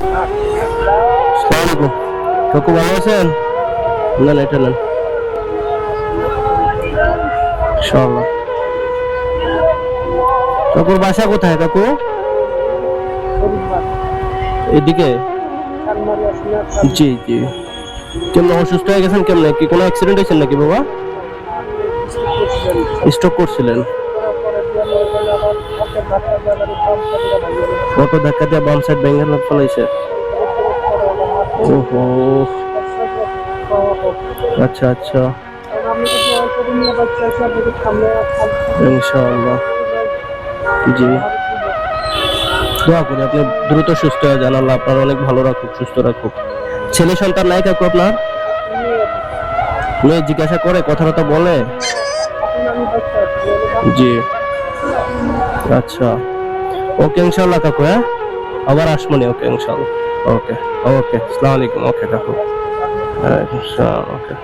আসসালামু আলাইকুম। কাকু ভালো আছেন? না এটা নেন ইনশাআল্লাহ। কাকুর বাসা কোথায় কাকু? এদিকে? জি জি। কেমন অসুস্থ হয়ে গেছেন কেমনে? কি কোনো অ্যাক্সিডেন্ট হয়েছে নাকি বাবা? স্ট্রোক করছিলেন? অটো ধাক্কা দিয়ে বাম সাইড ভেঙে ফেলাইছে? ওহো, আচ্ছা আচ্ছা। ইনশাআল্লাহ। জি, দোয়া করি আপনি দ্রুত সুস্থ হয়ে যান। আল্লাহ আপনার অনেক ভালো রাখুক, সুস্থ রাখুক। ছেলে সন্তান নাই কাকু আপনার? মেয়ে জিজ্ঞাসা করে, কথাবার্তা বলে? জি, আচ্ছা। ওকে ইনশাআল্লাহ কাকু, হ্যাঁ আবার আসমনি। ওকে ইনশাআল্লাহ। ওকে ওকে, আসসালামু আলাইকুম। ওকে কাকু, ওকে।